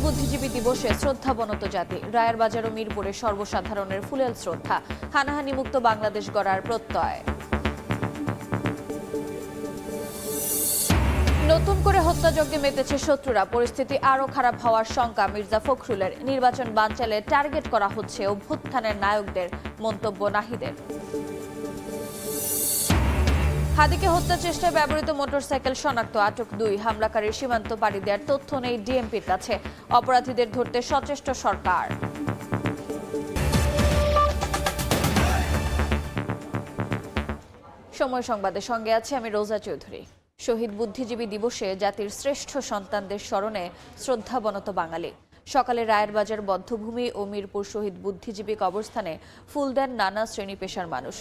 বুদ্ধিজীবী দিবসে শ্রদ্ধাবনত জাতি। রায়েরবাজার ও মিরপুরে সর্বসাধারণের ফুলেল শ্রদ্ধা। হানাহানি মুক্ত বাংলাদেশ গড়ার প্রত্যয়। নতুন করে হত্যাযজ্ঞে মেতেছে শত্রুরা। পরিস্থিতি আরও খারাপ হওয়ার শঙ্কা মির্জা ফখরুলের। নির্বাচন বানচালে টার্গেট করা হচ্ছে অভ্যুত্থানের নায়কদের, মন্তব্য নাহিদের। হাদিকে হত্যা চেষ্টায় ব্যবহৃত মোটরসাইকেল শনাক্ত, আটক 2। হামলাকারীর সীমান্ত পাড়ি দেওয়ার তথ্য নেই ডিএমপির কাছে। অপরাধীদের ধরতে সচেষ্ট সরকার। সময় সংবাদের সঙ্গে আছে আমি রোজা চৌধুরী। শহীদ বুদ্ধিজীবী দিবসে জাতির শ্রেষ্ঠ সন্তানদের স্মরণে শ্রদ্ধাবনত বাঙালি। সকালে রায়েরবাজার বধ্যভূমি ও মিরপুর শহীদ বুদ্ধিজীবী কবরস্থানে ফুল দেন নানা শ্রেণী পেশার মানুষ।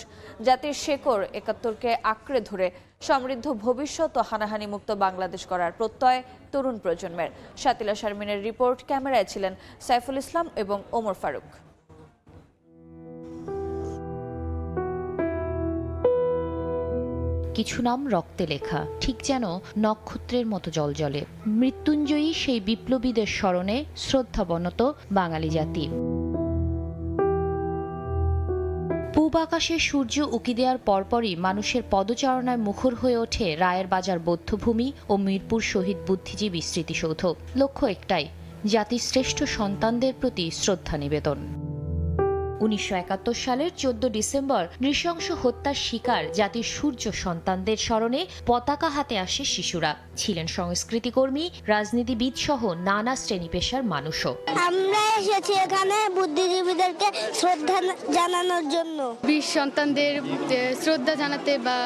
জাতির শেকড় ৭১কে আঁকড়ে ধরে সমৃদ্ধ ভবিষ্যৎ ও হানাহানি মুক্ত বাংলাদেশ গড়ার প্রত্যয় তরুণ প্রজন্মের। শাতিলা শারমিনের রিপোর্ট। ক্যামেরায় ছিলেন সাইফুল ইসলাম এবং ওমর ফারুক। কিছু নাম রক্তে লেখা, ঠিক যেন নক্ষত্রের মতো জ্বলজ্বলে। মৃত্যুঞ্জয়ী সেই বিপ্লবীদের স্মরণে শ্রদ্ধাবনত বাঙালি জাতি। পূব আকাশে সূর্য উকি দেওয়ার পরপরই মানুষের পদচারণায় মুখর হয়ে ওঠে রায়েরবাজার বধ্যভূমি ও মিরপুর শহীদ বুদ্ধিজীবী স্মৃতিসৌধ। লক্ষ্য একটাই, জাতির শ্রেষ্ঠ সন্তানদের প্রতি শ্রদ্ধা নিবেদন। ১৯৭১ সালের ১৪ ডিসেম্বর নৃশংস হত্যার শিকার জাতির সূর্য সন্তানদের স্মরণে পতাকা হাতে আসে শিশুরা। ছিলেন সংস্কৃতিকর্মী, রাজনীতিবিদ সহ নানা শ্রেণী পেশার মানুষও। আমরা এসেছি এখানে বুদ্ধিজীবীদেরকে শ্রদ্ধা জানানোর জন্য। বীর সন্তানদের শ্রদ্ধা জানাতে বা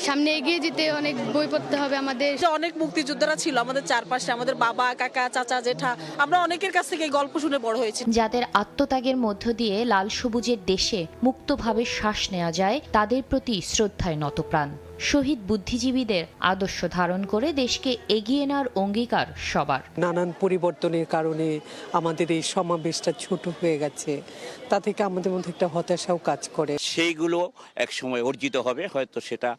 সামনে এগিয়ে যেতে অনেক বই পড়তে হবে আমাদের। অনেক মুক্তিযোদ্ধারা ছিল আমাদের চারপাশে, আমাদের বাবা, কাকা, চাচা, জেঠা। আমরা অনেকের কাছ থেকে এই গল্প শুনে বড় হয়েছি। যাদের আত্মত্যাগের মধ্য দিয়ে লাল সবুজের দেশে মুক্তভাবে শ্বাস নেওয়া যায়, তাদের প্রতি শ্রদ্ধায় নতপ্রাণ। শহীদ বুদ্ধিজীবীদের আদর্শ ধারণ করে দেশকে এগিয়ে নেওয়ার অঙ্গীকার সবার। নানান পরিবর্তনের কারণে আমাদের এই সমাবেশটা ছোট হয়ে গেছে, তা থেকে আমাদের মধ্যে একটা হতাশাও কাজ করে। সেইগুলো এক সময় অর্জিত হবে, হয়তো সেটা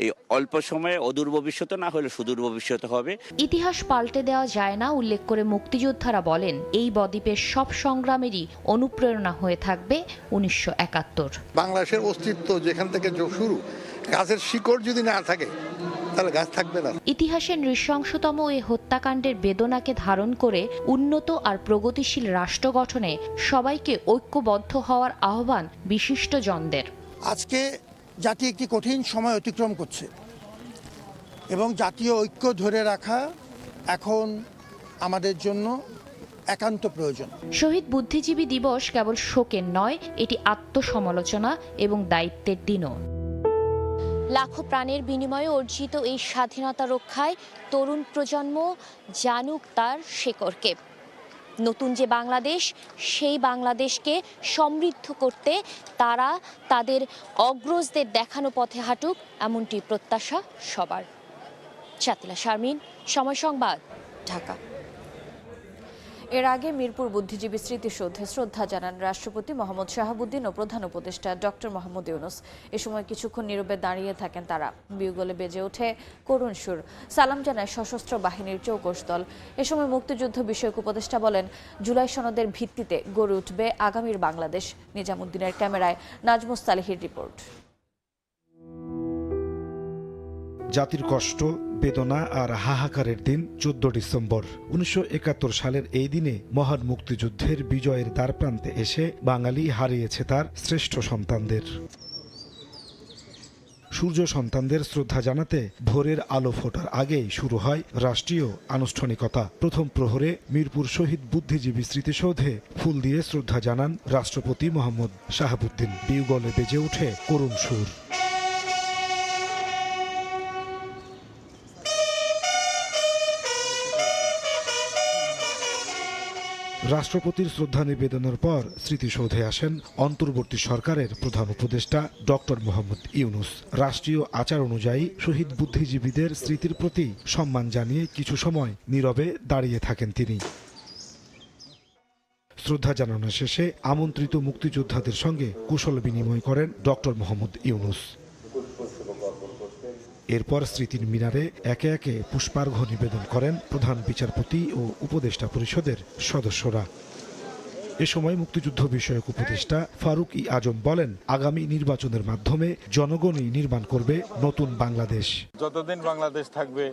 এই অল্প সময়ে অদূর ভবিষ্যতে না হলে সুদূর ভবিষ্যতে হবে। ইতিহাস পাল্টে দেওয়া যায় না উল্লেখ করে মুক্তিযোদ্ধারা বলেন, এই বদ্বীপের সব সংগ্রামেরই অনুপ্রেরণা হয়ে থাকবে ১৯৭১। বাংলাদেশের অস্তিত্ব যেখান থেকে শুরু, গাছের শিকড় যদি না থাকে তাহলে গাছ থাকবে না। ইতিহাসের নৃশংসতম এই হত্যাকাণ্ডের বেদনাকে ধারণ করে উন্নত আর প্রগতিশীল রাষ্ট্র গঠনে সবাইকে ঐক্যবদ্ধ হওয়ার আহ্বান বিশিষ্ট জনদের। আজকে জাতি একটি কঠিন সময় অতিক্রম করছে এবং জাতীয় ঐক্য ধরে রাখা এখন আমাদের জন্য একান্ত প্রয়োজন। শহীদ বুদ্ধিজীবী দিবস কেবল শোকের নয়, এটি আত্মসমালোচনা এবং দায়িত্বের দিনও। লাখো প্রাণের বিনিময়ে অর্জিত এই স্বাধীনতা রক্ষায় তরুণ প্রজন্ম জানুক তার শেকড়কে। নতুন যে বাংলাদেশ, সেই বাংলাদেশকে সমৃদ্ধ করতে তারা তাদের অগ্রজদের দেখানো পথে হাঁটুক, এমনটি প্রত্যাশা সবার। শাতিলা শারমিন, সময় সংবাদ, ঢাকা। এর আগে মিরপুর বুদ্ধিজীবী স্মৃতিসৌধে শ্রদ্ধা জানান রাষ্ট্রপতি মোহাম্মদ শাহাবুদ্দিন ও প্রধান উপদেষ্টা ডক্টর মোহাম্মদ ইউনূস। এ সময় কিছুক্ষণ নীরবে দাঁড়িয়ে থাকেন তারা। বিউগলে বেজে ওঠে করুণ সুর। সালাম জানায় সশস্ত্র বাহিনীর চৌকস দল। এ সময় মুক্তিযুদ্ধ বিষয়ক উপদেষ্টা বলেন, জুলাই সনদের ভিত্তিতে গড়ে উঠবে আগামীর বাংলাদেশ। নিজামুদ্দিনের ক্যামেরায় নাজমুস সালেহির রিপোর্ট। জাতির কষ্ট, বেদনা আর হাহাকারের দিন ১৪ ডিসেম্বর ১৯৭১ সালের এই দিনে মহান মুক্তিযুদ্ধের বিজয়ের দ্বারপ্রান্তে এসে বাঙালি হারিয়েছে তার শ্রেষ্ঠ সন্তানদের। সূর্য সন্তানদের শ্রদ্ধা জানাতে ভোরের আলো ফোটার আগেই শুরু হয় রাষ্ট্রীয় আনুষ্ঠানিকতা। প্রথম প্রহরে মিরপুর শহীদ বুদ্ধিজীবী স্মৃতিসৌধে ফুল দিয়ে শ্রদ্ধা জানান রাষ্ট্রপতি মোহাম্মদ শাহাবুদ্দিন। বিউগলে বেজে ওঠে করুণ সুর। রাষ্ট্রপতির শ্রদ্ধা নিবেদনের পর স্মৃতিসৌধে আসেন অন্তর্বর্তী সরকারের প্রধান উপদেষ্টা ডক্টর মোহাম্মদ ইউনূস। রাষ্ট্রীয় আচার অনুযায়ী শহীদ বুদ্ধিজীবীদের স্মৃতির প্রতি সম্মান জানিয়ে কিছু সময় নীরবে দাঁড়িয়ে থাকেন তিনি। শ্রদ্ধা জানানো শেষে আমন্ত্রিত মুক্তিযোদ্ধাদের সঙ্গে কুশল বিনিময় করেন ডক্টর মোহাম্মদ ইউনূস। এরপর স্মৃতির মিনারে একে একে পুষ্পার্ঘ্য নিবেদন করেন প্রধান বিচারপতি ও উপদেষ্টা পরিষদের সদস্যরা। এ সময় মুক্তিযুদ্ধ বিষয়ক উপদেষ্টা ফারুক ই আজম বলেন, আগামী নির্বাচনের মাধ্যমে জনগণই নির্মাণ করবে নতুন বাংলাদেশ। যতদিন বাংলাদেশ থাকবে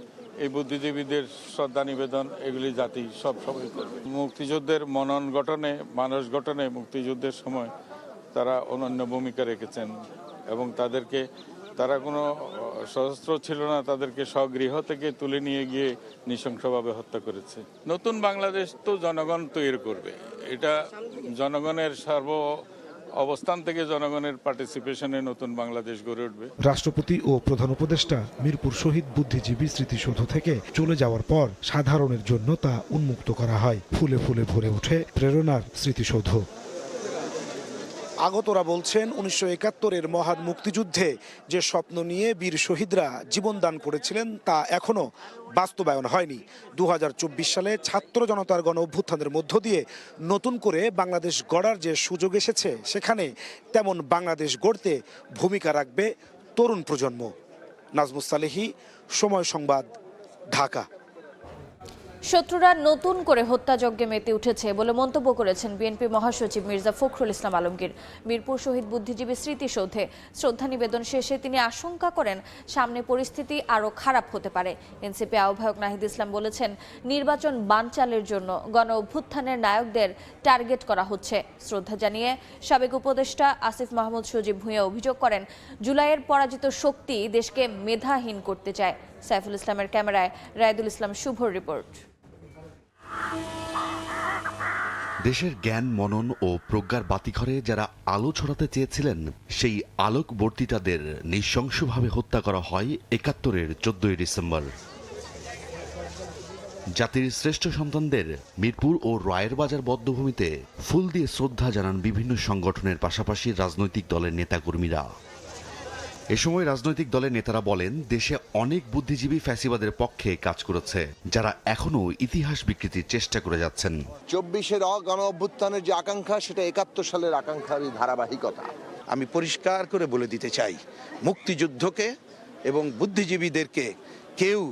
এই বুদ্ধিজীবীদের শ্রদ্ধা নিবেদন এগুলি জাতি সব সময় করবে। মুক্তিযুদ্ধের মনন গঠনে, মানুষ গঠনে মুক্তিযুদ্ধের সময় তারা অনন্য ভূমিকা রেখেছেন এবং তারা কোনো সশস্ত্র ছিল না, তাদেরকে স্বগৃহ থেকে তুলে নিয়ে গিয়ে নৃশংসভাবে হত্যা করেছে। নতুন বাংলাদেশ তো জনগণ তৈরি করবে, এটা জনগণের অবস্থান থেকে জনগণের পার্টিসিপেশনে নতুন বাংলাদেশ গড়ে উঠবে। রাষ্ট্রপতি ও প্রধান উপদেষ্টা মিরপুর শহীদ বুদ্ধিজীবী স্মৃতিসৌধ থেকে চলে যাওয়ার পর সাধারণের জন্য তা উন্মুক্ত করা হয়। ফুলে ফুলে ভরে ওঠে প্রেরণার স্মৃতিসৌধ। আগতরা বলছেন 1971-এর মহান মুক্তিযুদ্ধে যে স্বপ্ন নিয়ে বীর শহীদরা জীবনদান করেছিলেন তা এখনো বাস্তবায়ন হয়নি। 2024 সালে ছাত্র জনতার গণ অভ্যুত্থানের মধ্য দিয়ে নতুন করে বাংলাদেশ গড়ার যে সুযোগ এসেছে, সেখানে তেমন বাংলাদেশ গড়তে ভূমিকা রাখবে তরুণ প্রজন্ম। নাজমুস সালেহী, সময় সংবাদ, ঢাকা। শত্রুরা নতুন করে হত্যাযজ্ঞে মেতে উঠেছে বলে মন্তব্য করেছেন বিএনপি মহাসচিব মির্জা ফখরুল ইসলাম আলমগীর। মিরপুর শহীদ বুদ্ধিজীবী স্মৃতিসৌধে শ্রদ্ধা নিবেদন শেষে তিনি আশঙ্কা করেন সামনে পরিস্থিতি আরও খারাপ হতে পারে। এনসিপি আহ্বায়ক নাহিদ ইসলাম বলেছেন, নির্বাচন বানচালের জন্য গণ অভ্যুত্থানের নায়কদের টার্গেট করা হচ্ছে। শ্রদ্ধা জানিয়ে সাবেক উপদেষ্টা আসিফ মাহমুদ সজীব ভূঁইয়া অভিযোগ করেন, জুলাইয়ের পরাজিত শক্তি দেশকে মেধাহীন করতে চায়। সাইফুল ইসলামের ক্যামেরায় রায়দুল ইসলাম শুভর রিপোর্ট। দেশের জ্ঞান, মনন ও প্রজ্ঞার বাতিঘরে যারা আলো ছড়াতে চেয়েছিলেন, সেই আলোকবর্তিতাদের নৃশংসভাবে হত্যা করা হয় 71-এর 14 ডিসেম্বর। জাতির শ্রেষ্ঠ সন্তানদের মিরপুর ও রায়ের বাজার বধ্যভূমিতে ফুল দিয়ে শ্রদ্ধা জানান বিভিন্ন সংগঠনের পাশাপাশি রাজনৈতিক দলের নেতাকর্মীরা। এ সময় রাজনৈতিক দলের নেতারা বলেন, দেশে অনেক বুদ্ধিজীবী ফ্যাসিবাদের পক্ষে কাজ করেছে, যারা এখনো ইতিহাস বিকৃতির চেষ্টা করে যাচ্ছেন। 24-এর গণ অভ্যুত্থানের যে আকাঙ্ক্ষা, সেটা 71 সালের আকাঙ্ক্ষারই ধারাবাহিকতা। আমি পরিষ্কার করে বলে দিতে চাই, মুক্তিযুদ্ধকে এবং বুদ্ধিজীবীদেরকে কেউ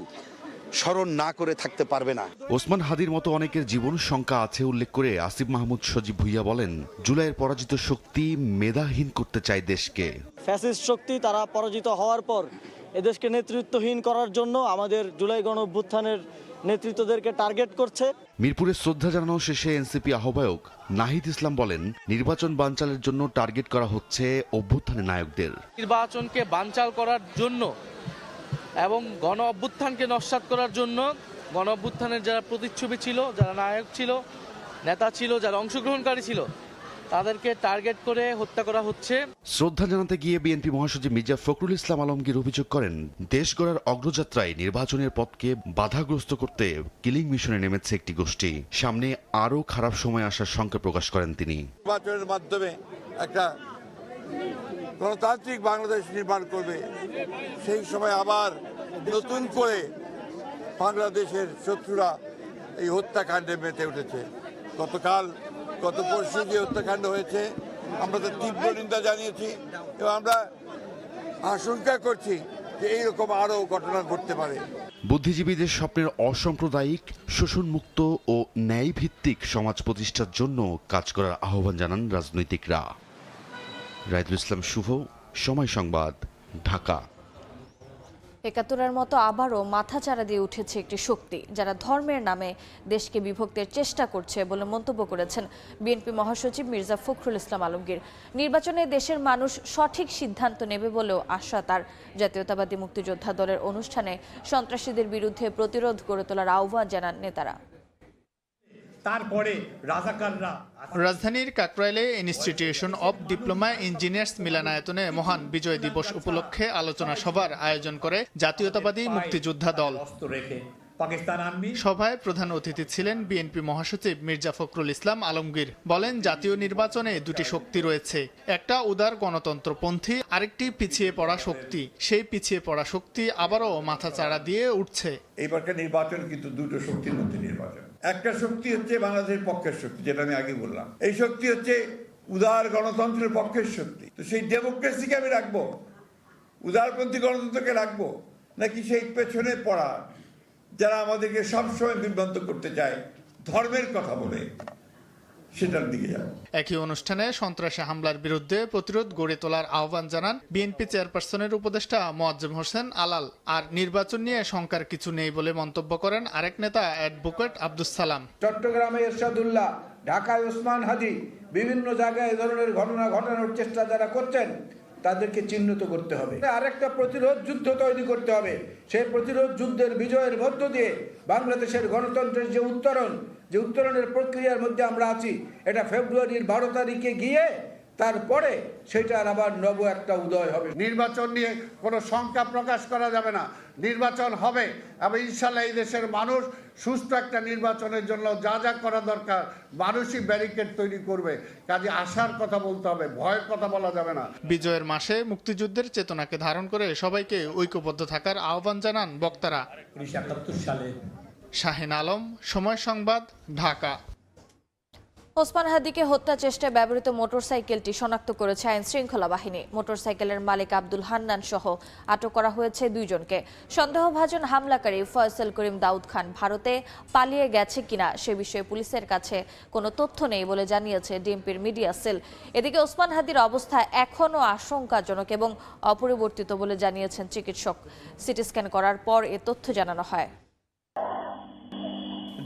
স্মরণ না করে থাকতে পারবে না। ওসমান হাদির মতো অনেকের জীবন শঙ্কা আছে উল্লেখ করে আসিফ মাহমুদ সজীব ভূঁইয়া বলেন, জুলাইয়ের পরাজিত শক্তি মেধাহীন করতে চায় দেশকে। ফ্যাসিস্ট শক্তি তারা পরাজিত হওয়ার পর এদেশকে নেতৃত্বহীন করার জন্য আমাদের জুলাই গণ অভ্যুত্থানের নেতৃত্বদেরকে টার্গেট করছে। মিরপুরে শ্রদ্ধা জানানো শেষে এনসিপি আহ্বায়ক নাহিদ ইসলাম বলেন, নির্বাচন বানচালের জন্য টার্গেট করা হচ্ছে অভ্যুত্থানের নায়কদের। নির্বাচনকে বানচাল করার জন্য এবং গণ অভ্যুত্থানকে নস্যাৎ করার জন্য গণ অভ্যুত্থানের যারা প্রতিচ্ছবি ছিল, যারা নায়ক ছিল, নেতা ছিল, যারা অংশগ্রহণকারী ছিল, তাদেরকে টার্গেট করে হত্যা করা হচ্ছে। শ্রদ্ধা জানাতে গিয়ে বিএনপি মহাসচিব মির্জা ফখরুল ইসলাম আলমগীর অভিযোগ করেন, দেশ গড়ার অগ্রযাত্রায় নির্বাচনের পথকে বাধাগ্রস্ত করতে কিলিং মিশনে নেমেছে একটি গোষ্ঠী। সামনে আরও খারাপ সময় আসার শঙ্কা প্রকাশ করেন তিনি। নির্বাচনের মাধ্যমে একটা গণতান্ত্রিক বাংলাদেশ নির্মাণ করবে, সেই সময় আবার নতুন করে বাংলাদেশের শত্রুরা এই হত্যাকাণ্ডে মেতে উঠেছে। গত পরশু যে হত্যাকাণ্ড হয়েছে, আমরা তার তীব্র নিন্দা জানিয়েছি এবং আমরা আশঙ্কা করছি যে এইরকম আরও ঘটনা ঘটতে পারে। বুদ্ধিজীবীদের স্বপ্নের অসাম্প্রদায়িক, শোষণমুক্ত ও ন্যায়ভিত্তিক সমাজ প্রতিষ্ঠার জন্য কাজ করার আহ্বান জানান রাজনৈতিকরা। রায়দুল ইসলাম শুভ, সময় সংবাদ, ঢাকা। 71-এর মতো আবারও মাথাচাড়া দিয়ে উঠেছে একটি শক্তি, যারা ধর্মের নামে দেশকে বিভক্তির চেষ্টা করছে বলে মন্তব্য করেছেন বিএনপি মহাসচিব মির্জা ফখরুল ইসলাম আলমগীর। নির্বাচনে দেশের মানুষ সঠিক সিদ্ধান্ত নেবে বলেও আশা তার। জাতীয়তাবাদী মুক্তিযোদ্ধা দলের অনুষ্ঠানে সন্ত্রাসীদের বিরুদ্ধে প্রতিরোধ গড়ে তোলার আহ্বান জানান নেতারা। তারপরে রাজাকাররা রাজধানীর কাকরাইলে ইনস্টিটিউশন অব ডিপ্লোমা ইঞ্জিনিয়ার্স মিলনায়তনে মহান বিজয় দিবস উপলক্ষে আলোচনা সভার আয়োজন করে জাতীয়তাবাদী মুক্তিযোদ্ধা দল। সভায় প্রধান অতিথি ছিলেন বিএনপি মহাসচিব মির্জা ফখরুল ইসলাম আলমগীর। বলেন, জাতীয় নির্বাচনে দুটি শক্তি রয়েছে, একটা উদার গণতন্ত্রপন্থী, আরেকটি পিছিয়ে পড়া শক্তি। সেই পিছিয়ে পড়া শক্তি আবারও মাথাচাড়া দিয়ে উঠছে। এইবারকার নির্বাচন কিন্তু দুটো শক্তির মধ্যে নির্বাচন। একটা শক্তি হচ্ছে বাংলাদেশের পক্ষের শক্তি, যেটা আমি আগে বললাম। এই শক্তি হচ্ছে উদার গণতন্ত্রের পক্ষের শক্তি। তো সেই ডেমোক্রেসিকে আমি রাখবো, উদারপন্থী গণতন্ত্রকে রাখবো, নাকি সেই পেছনে পড়া যারা আমাদেরকে সবসময় বিভ্রান্ত করতে চায় ধর্মের কথা বলে সেটার দিকে যাব। একই অনুষ্ঠানে সন্ত্রাসী হামলার বিরুদ্ধে প্রতিরোধ গড়ে তোলার আহ্বান জানান বিএনপি চেয়ারপারসনের উপদেষ্টা মোয়াজ্জেম হোসেন আলাল। আর নির্বাচন নিয়ে শঙ্কার কিছু নেই বলে মন্তব্য করেন আরেক নেতা অ্যাডভোকেট আব্দুস সালাম। চট্টগ্রামে এরশাদুল্লাহ, ঢাকায় ওসমান হাদি, বিভিন্ন জায়গায় এ ধরনের ঘটনা ঘটানোর চেষ্টা যারা করছেন তাদেরকে চিহ্নিত করতে হবে। আরেকটা প্রতিরোধ যুদ্ধ তৈরি করতে হবে। সেই প্রতিরোধ যুদ্ধের বিজয়ের মধ্য দিয়ে বাংলাদেশের গণতন্ত্রের যে উত্তরণের প্রক্রিয়ার মধ্যে আমরা আছি, এটা ফেব্রুয়ারির 12 তারিখে গিয়ে তারপরে সেটার আবার নব একটা উদয় হবে। নির্বাচন নিয়ে কোনো শঙ্কা প্রকাশ করা যাবে না। নির্বাচন হবে এবং ইনশাল্লাহ এই দেশের মানুষ সুস্থ একটা নির্বাচনের জন্য যা যা করা দরকার মানুষই ব্যারিকেড তৈরি করবে। কাজে আশার কথা বলতে হবে, ভয়ের কথা বলা যাবে না। বিজয়ের মাসে মুক্তিযুদ্ধের চেতনাকে ধারণ করে সবাইকে ঐক্যবদ্ধ থাকার আহ্বান জানান বক্তারা। 1971 সালে শাহিন আলম, সময় সংবাদ, ঢাকা। ওসমান হাদিকে হত্যা চেষ্টায় ব্যবহৃত মোটরসাইকেলটি শনাক্ত করেছে আইন শৃঙ্খলা বাহিনী। মোটরসাইকেলের মালিক আব্দুল হান্নান সহ আটক করা হয়েছে 2 জনকে। সন্দেহভাজন হামলাকারী ফয়সাল করিম দাউদ খান ভারতে পালিয়ে গেছে কিনা সে বিষয়ে পুলিশের কাছে কোনো তথ্য নেই বলে জানিয়েছে ডিএমপির মিডিয়া সেল। এদিকে ওসমান হাদির অবস্থা এখনও আশঙ্কাজনক এবং অপরিবর্তিত বলে জানিয়েছেন চিকিৎসক। সিটি স্ক্যান করার পর এ তথ্য জানানো হয়।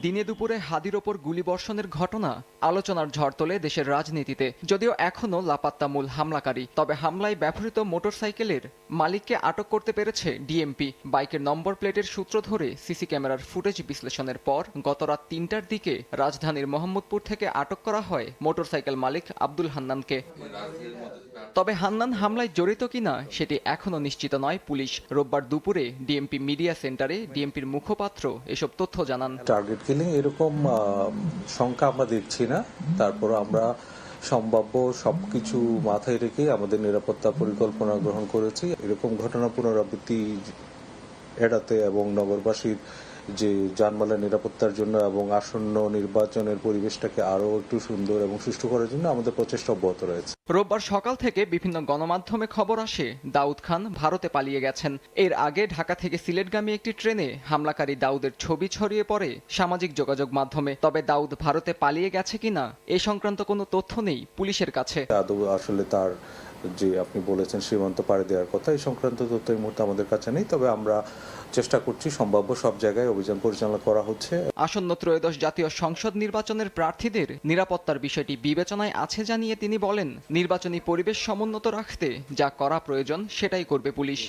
দিনে দুপুরে হাদির ওপর গুলিবর্ষণের ঘটনা আলোচনার ঝড় তোলে দেশের রাজনীতিতে। যদিও এখনও লাপাত্তা মূল হামলাকারী, তবে হামলায় ব্যবহৃত মোটরসাইকেলের মালিককে আটক করতে পেরেছে ডিএমপি। বাইকের নম্বর প্লেটের সূত্র ধরে সিসি ক্যামেরার ফুটেজ বিশ্লেষণের পর গত রাত 3টার দিকে রাজধানীর মোহাম্মদপুর থেকে আটক করা হয় মোটরসাইকেল মালিক আব্দুল হান্নানকে। তবে হান্নান হামলায় জড়িত কিনা সেটি এখনও নিশ্চিত নয় পুলিশ। রোববার দুপুরে ডিএমপি মিডিয়া সেন্টারে ডিএমপির মুখপাত্র এসব তথ্য জানান। টার্গেট কিলিং এরকম সংখ্যা আমরা দেখছি না, তারপর আমরা সম্ভাব্য সবকিছু মাথায় রেখে আমাদের নিরাপত্তা পরিকল্পনা গ্রহণ করেছি। এরকম ঘটনা পুনরাবৃত্তি এড়াতে এবং নগরবাসীর যে যানবাহনের নিরাপত্তার জন্য এবং আসন্ন নির্বাচনের পরিবেশটাকে আরো একটু সুন্দর এবং সুষ্ঠু করার জন্য আমাদের প্রচেষ্টা অব্যাহত রয়েছে। রোববার সকাল থেকে বিভিন্ন গণমাধ্যমে খবর আসে দাউদ খান ভারতে পালিয়ে গেছেন। এর আগে ঢাকা থেকে সিলেটগামী একটি ট্রেনে হামলাকারী দাউদের ছবি ছড়িয়ে পড়ে সামাজিক যোগাযোগ মাধ্যমে। তবে দাউদ ভারতে পালিয়ে গেছে কিনা এ সংক্রান্ত কোনো তথ্য নেই পুলিশের কাছে। আদৌ আসলে তার যে আপনি বলেছেন সীমান্ত পাড়ি দেওয়ার কথা, এই সংক্রান্ত তথ্য এই মুহূর্তে আমাদের কাছে নেই, তবে আমরা চেষ্টা করছি, সম্ভাব্য সব জায়গায় অভিযান পরিচালনা করা হচ্ছে। আসন্ন ত্রয়োদশ জাতীয় সংসদ নির্বাচনের প্রার্থীদের নিরাপত্তার বিষয়টি বিবেচনায় আছে জানিয়ে তিনি বলেন, নির্বাচনী পরিবেশ সমুন্নত রাখতে যা করা প্রয়োজন সেটাই করবে পুলিশ।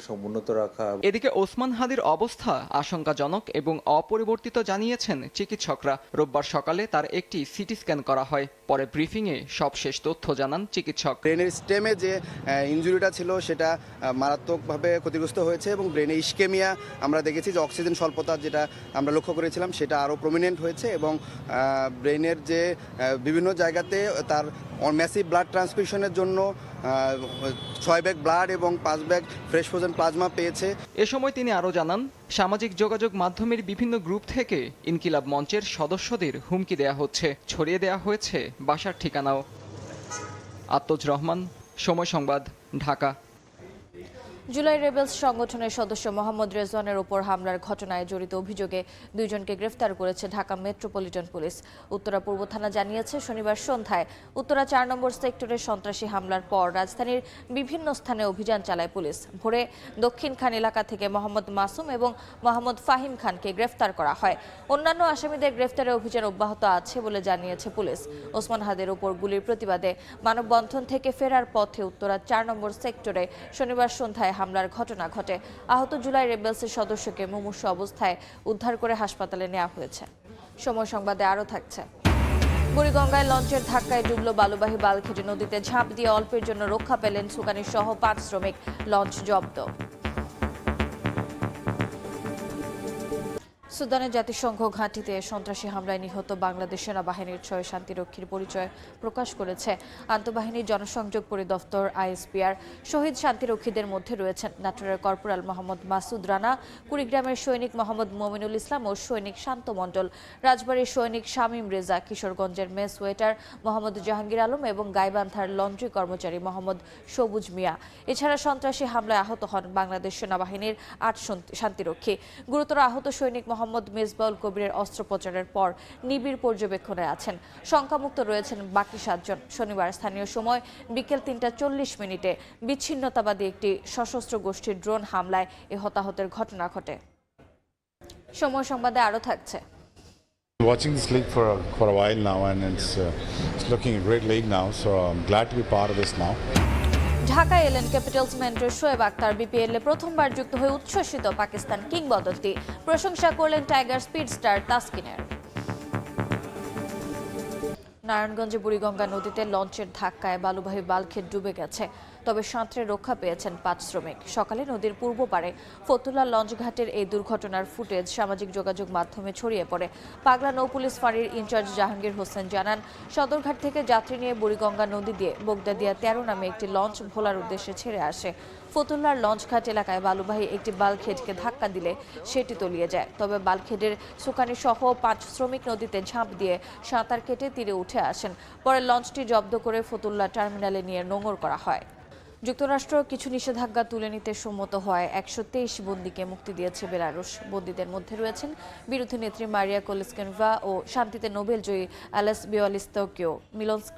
সমুন্নত রাখা। এদিকে ওসমান হাদির অবস্থা আশঙ্কাজনক এবং অপরিবর্তিত জানিয়েছেন চিকিৎসকরা। রোববার সকালে তার একটি সিটি স্ক্যান করা হয়। পরে ব্রিফিংয়ে সবশেষ তথ্য জানান চিকিৎসক। ব্রেনের স্টেমে যে ইনজুরিটা ছিল সেটা মারাত্মকভাবে ক্ষতিগ্রস্ত হয়েছে এবং ব্রেনে ইস্কেমিয়া আমরা দেখেছি যে অক্সিজেন স্বল্পতা যেটা আমরা লক্ষ্য করেছিলাম সেটা আরও প্রমিনেন্ট হয়েছে এবং ব্রেনের যে বিভিন্ন জায়গাতে তার ম্যাসিভ ব্লাড ট্রান্সফিউশনের জন্য 6 ব্যাগ ব্লাড এবং 5 ব্যাগ ফ্রেশ ফ্রোজেন প্লাজমা পেয়েছে। এ সময় তিনি আরও জানান, সামাজিক যোগাযোগ মাধ্যমের বিভিন্ন গ্রুপ থেকে ইনকিলাব মঞ্চের সদস্যদের হুমকি দেয়া হচ্ছে, ছড়িয়ে দেয়া হয়েছে বাসার ঠিকানাও। আত্মজ রহমান, সময় সংবাদ, ঢাকা। জুলাই রেবেলস সংগঠনের সদস্য মোহাম্মদ রেজওয়ানের উপর হামলার ঘটনায় জড়িত অভিযোগে 2 জনকে গ্রেফতার করেছে ঢাকা মেট্রোপলিটন পুলিশ। উত্তরা পূর্ব থানা জানিয়েছে, শনিবার সন্ধ্যায় উত্তরা 4 নম্বর সেক্টরে সন্ত্রাসী হামলার পর রাজধানীর বিভিন্ন স্থানে অভিযান চালায় পুলিশ। ভোরে দক্ষিণ খান এলাকা থেকে মোহাম্মদ মাসুম এবং মোহাম্মদ ফাহিম খানকে গ্রেফতার করা হয়। অন্যান্য আসামিদের গ্রেফতারে অভিযান অব্যাহত আছে বলে জানিয়েছে পুলিশ। ওসমান হাদির উপর গুলির প্রতিবাদে মানববন্ধন থেকে ফেরার পথে উত্তরা 4 নম্বর সেক্টরে শনিবার সন্ধ্যায় হামলার ঘটনা ঘটে। আহত জুলাই রেবেলসের সদস্যকে মুমূর্ষু অবস্থায় উদ্ধার করে হাসপাতালে নেওয়া হয়েছে। সময় সংবাদে আরও থাকছে। বুড়িগঙ্গায় লঞ্চের ধাক্কায় ডুবল বালুবাহী বালখেটি নদীতে ঝাঁপ দিয়ে অল্পের জন্য রক্ষা পেলেন সুকানি সহ 5 শ্রমিক। লঞ্চ জব্দ। সুদানে জাতিসংঘ ঘাঁটিতে সন্ত্রাসী হামলায় নিহত বাংলাদেশ সেনাবাহিনীর 6 শান্তিরক্ষীর পরিচয় প্রকাশ করেছে আন্তঃবাহিনী জনসংযোগ পরিদপ্তর আইএসপিআর। শহীদ শান্তিরক্ষীদের মধ্যে রয়েছেন নাটোরের কর্পোরাল মোহাম্মদ মাসুদ রানা, কুড়িগ্রামের সৈনিক মোহাম্মদ মমিনুল ইসলাম ও সৈনিক শান্ত মণ্ডল, রাজবাড়ীর সৈনিক শামীম রেজা, কিশোরগঞ্জের মেস ওয়েটার মোহাম্মদ জাহাঙ্গীর আলম এবং গাইবান্ধার লন্ড্রি কর্মচারী মোহাম্মদ সবুজ মিয়া। এছাড়া সন্ত্রাসী হামলায় আহত হন বাংলাদেশ সেনাবাহিনীর 8 শান্তিরক্ষী। গুরুতর আহত সৈনিক মোহাম্মদ মেজবাউল কবিরের অস্ত্রোপচারের পর নিবিড় পর্যবেক্ষণে আছেন। শঙ্কামুক্ত রয়েছেন বাকি 7 জন। শনিবার স্থানীয় সময় বিকেল 3:40 বিচ্ছিন্নতাবাদী একটি সশস্ত্র গোষ্ঠীর ড্রোন হামলায় এ হতাহতের ঘটনা ঘটে। সময় সংবাদে আরও থাকছে। Watching this league for a while now, and it's looking a great league now. So I'm glad to be part of this now. ঢাকায় এলেন ক্যাপিটালস মেন্টর শোয়েব আক্তার। বিপিএলে প্রথমবার যুক্ত হয়ে উচ্ছ্বসিত পাকিস্তান কিংবদন্তি। প্রশংসা করলেন টাইগার স্পিড স্টার তাসকিনের। নারায়ণগঞ্জে বুড়িগঙ্গা নদীতে লঞ্চের ধাক্কায় বালুবাহী বাল্কহেড ডুবে গেছে, তবে সাঁতরে রক্ষা পেয়েছেন 5 শ্রমিক। সকালে নদীর পূর্ব পারে ফতুল্লা লঞ্চঘাটের এই দুর্ঘটনার ফুটেজ সামাজিক যোগাযোগ মাধ্যমে ছড়িয়ে পড়ে। পাগলা নৌ পুলিশ ফাঁড়ির ইনচার্জ জাহাঙ্গীর হোসেন জানান, সদরঘাট থেকে যাত্রী নিয়ে বুড়িগঙ্গা নদী দিয়ে বোগদাদিয়া 13 নামে একটি লঞ্চ ভোলার উদ্দেশ্যে ছেড়ে আসে। ফতুল্লার লঞ্চঘাট এলাকায় বালুবাহী একটি বাল্কহেডকে ধাক্কা দিলে সেটি তলিয়ে যায়। তবে বাল্কহেডের সুকানি সহ 5 শ্রমিক নদীতে ঝাঁপ দিয়ে সাঁতার কেটে তীরে উঠে আসেন। পরে লঞ্চটি জব্দ করে ফতুল্লা টার্মিনালে নিয়ে নোঙর করা হয়। যুক্তরাষ্ট্র কিছু নিষেধাজ্ঞা তুলে নিতে সম্মত হয় 123 বন্দীকে মুক্তি দিয়েছে বেলারুশ। বন্দীদের মধ্যে রয়েছেন বিরোধী নেত্রী মারিয়া কোলেস্কেনভা ও শান্তিতে নোবেলজয়ী অ্যালেস বিয়ালিস্তোকিও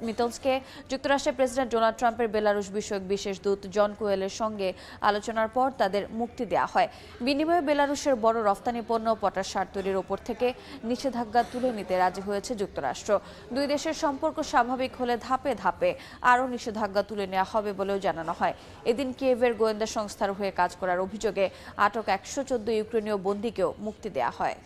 মিতনস্কে। যুক্তরাষ্ট্রের প্রেসিডেন্ট ডোনাল্ড ট্রাম্পের বেলারুশ বিষয়ক বিশেষ দূত জন কোয়েলের সঙ্গে আলোচনার পর তাদের মুক্তি দেওয়া হয়। বিনিময়ে বেলারুশের বড় রফতানি পণ্য পটাশ সার তৈরির ওপর থেকে নিষেধাজ্ঞা তুলে নিতে রাজি হয়েছে যুক্তরাষ্ট্র। দুই দেশের সম্পর্ক স্বাভাবিক হলে ধাপে ধাপে আরও নিষেধাজ্ঞা তুলে নেওয়া হবে বলেও জানানো হয়। এদিন কিয়েভের গোয়েন্দা সংস্থার হয়ে কাজ করার অভিযোগে আটক 114 ইউক্রেনীয় বন্দীকেও মুক্তি দেওয়া হয়।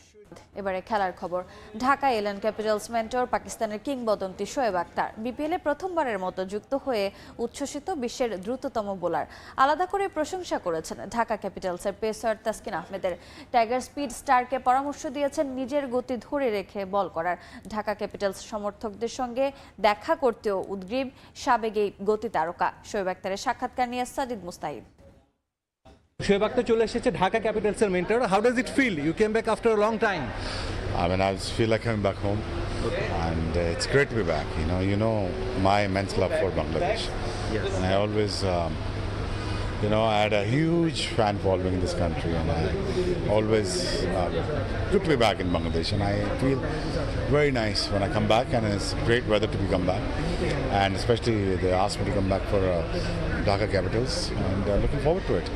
এবারে খেলার খবর। ঢাকায় এলেন ক্যাপিটালস মেন্টর পাকিস্তানের কিংবদন্তি শোয়েব আক্তার। বিপিএলে প্রথমবারের মতো যুক্ত হয়ে উচ্ছ্বসিত বিশ্বের দ্রুততম বোলার। আলাদা করে প্রশংসা করেছেন ঢাকা ক্যাপিটালসের পেসার তাসকিন আহমেদের। টাইগার স্পিড স্টারকে পরামর্শ দিয়েছেন নিজের গতি ধরে রেখে বল করার। ঢাকা ক্যাপিটালস সমর্থকদের সঙ্গে দেখা করতেও উদ্গ্রীব সাবেক এই গতি তারকা। শোয়েব আক্তারের সাক্ষাৎকার নিয়ে সাজিদ মুস্তাহিদ। শোয়েব আক্তার চলে এসেছে ঢাকা ক্যাপিটালসের mentor. How does it feel? You came back after a long time. I mean, I just feel like coming back home, and it's great to be back. You know my immense love for Bangladesh, and I always, I had a huge fan following in this country, and I always good to be back in Bangladesh, and I feel very nice when I come back, and it's great weather to come back, and especially they asked me to come back for Dhaka Capitals, and looking forward to it.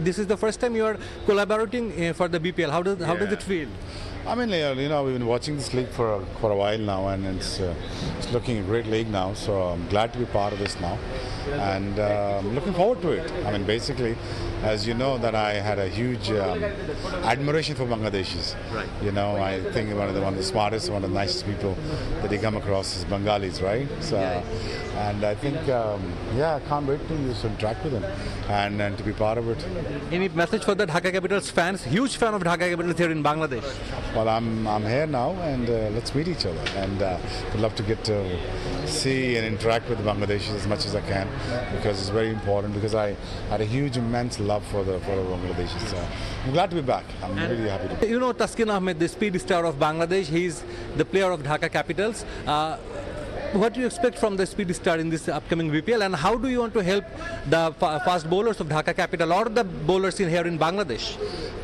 This is the first time you are collaborating for the BPL. How does it feel? I mean, we've been watching this league for a while now, and it's looking a great league now. So I'm glad to be part of this now, and looking forward to it. I mean, basically, as you know, that I had a huge admiration for Bangladeshis. Right. I think one of the smartest, one of the nicest people that you come across is Bengalis, right? So, and I think, I can't wait to just interact with them and to be part of it. Any message for the Dhaka Capitals fans? Huge fan of Dhaka Capitals here in Bangladesh. Well, I'm here now, and let's meet each other. And would love to get to see and interact with Bangladeshis as much as I can, because it's very important. Because I had a huge, immense love for the Bangladeshis. So I'm glad to be back. I'm really happy to be. You know Taskin Ahmed, the speed star of Bangladesh. He's the player of Dhaka Capitals. What do you expect from the speed star in this upcoming BPL, and how do you want to help the fast bowlers of Dhaka Capital or the bowlers in here in Bangladesh?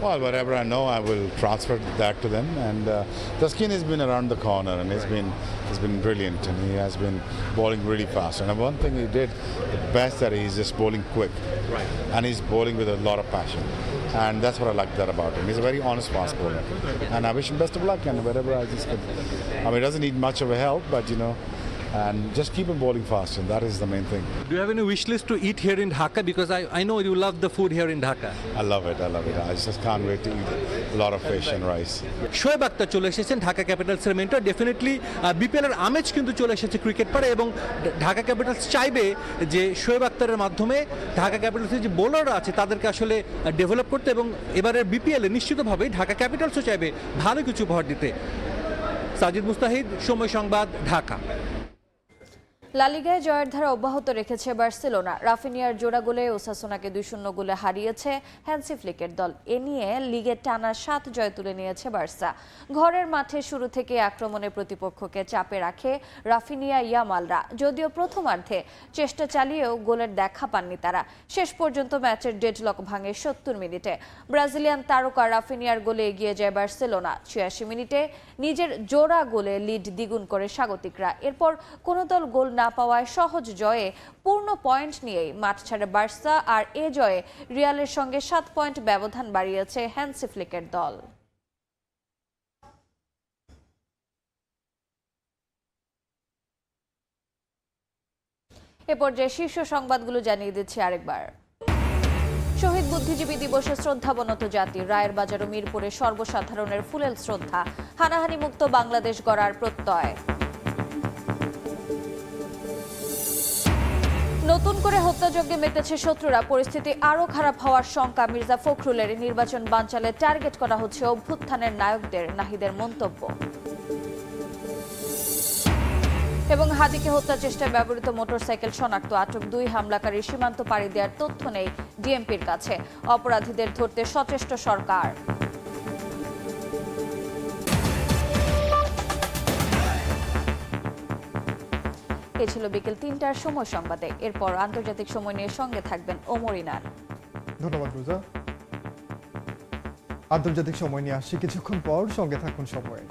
Well, whatever I know, I will transfer that to them. And Taskin has been around the corner, and he's been brilliant, and he has been bowling really fast. And one thing he did the best, that he's just bowling quick, right? And he's bowling with a lot of passion, and that's what I like that about him. He's a very honest fast bowler, and I wish him best of luck. And wherever I just could, it doesn't need much of a help, but and just keep them bowling fast, and that is the main thing. Do you have any wish list to eat here in Dhaka? Because I know you love the food here in Dhaka. I love it. I just can't wait to eat a lot of fish and rice. Shoaib Akhtar চলে এসেছেন ঢাকা ক্যাপিটালসের mentor. Definitely বিপিএলের আমেজ কিন্তু চলে এসেছে cricket পাড়ে, এবং ঢাকা ক্যাপিটালস চাইবে যে শোয়েব আক্তারের মাধ্যমে ঢাকা ক্যাপিটালসের যে বোলাররা আছে তাদেরকে আসলে ডেভেলপ করতে, এবং এবারের বিপিএলে নিশ্চিতভাবেই ঢাকা ক্যাপিটালসও চাইবে ভালো কিছু উপহার দিতে। সাজিদ মুস্তাহিদ, সময় সংবাদ, ঢাকা। লা লিগায় জয়ের ধারা অব্যাহত রেখেছে বার্সেলোনা। রাফিনিয়ার জোড়া গোলে ওসাসুনাকে 2-0 গোলে হারিয়েছে হ্যান্সি ফ্লিকের দল। এ নিয়ে লিগে টানা 7 জয় তুলে নিয়েছে বার্সা। ঘরের মাঠে শুরু থেকে আক্রমণে প্রতিপক্ষকে চাপে রাখে রাফিনিয়া ইয়ামালরা। যদিও প্রথমার্ধে চেষ্টা চালিয়েও গোলের দেখা পাননি তারা। শেষ পর্যন্ত ম্যাচের ডেডলক ভাঙে 70 মিনিটে। ব্রাজিলিয়ান তারকা রাফিনিয়ার গোলে এগিয়ে যায় বার্সেলোনা। 86 মিনিটে নিজের জোড়া গোলে লিড দ্বিগুণ করে স্বাগতিকরা। এরপর কোনো দল গোল না পাওয়ায় সহজ জয়ে পূর্ণ পয়েন্ট নিয়েই মাঠ ছাড়ে বার্সা, আর এ জয়ে রিয়ালের সঙ্গে 7 পয়েন্ট ব্যবধান বাড়িয়েছে হ্যান্সি ফ্লিকের দল। এ পর্যায়ে শীর্ষ সংবাদগুলো জানিয়ে দিচ্ছি আরেকবার। শহীদ বুদ্ধিজীবী দিবসে শ্রদ্ধাবনত জাতি। রায়ের বাজার ও মিরপুরে সর্বসাধারণের ফুলেল শ্রদ্ধা। হানাহানি মুক্ত বাংলাদেশ গড়ার প্রত্যয়। নতুন করে হত্যাযজ্ঞে মেতেছে শত্রুরা। পরিস্থিতি আরও খারাপ হওয়ার শঙ্কা মির্জা ফখরুলের। নির্বাচন বানচালে টার্গেট করা হচ্ছে অভ্যুত্থানের নায়কদের, নাহিদের মন্তব্য। এবং হাদিকে হত্যা চেষ্টায় ব্যবহৃত মোটরসাইকেল শনাক্ত। আটক 2 হামলাকারী। সীমান্ত পাড়ি দেওয়ার তথ্য নেই ডিএমপির কাছে। অপরাধীদের ধরতে সচেষ্ট সরকার। এ ছিল বিকেল 3টার সময় সংবাদে। এরপর আন্তর্জাতিক সময় নিয়ে সঙ্গে থাকবেন ওমর ইনার। ধন্যবাদ রোজা। আন্তর্জাতিক সময় নিয়ে আসছি কিছুক্ষণ পর, সঙ্গে থাকুন সময়।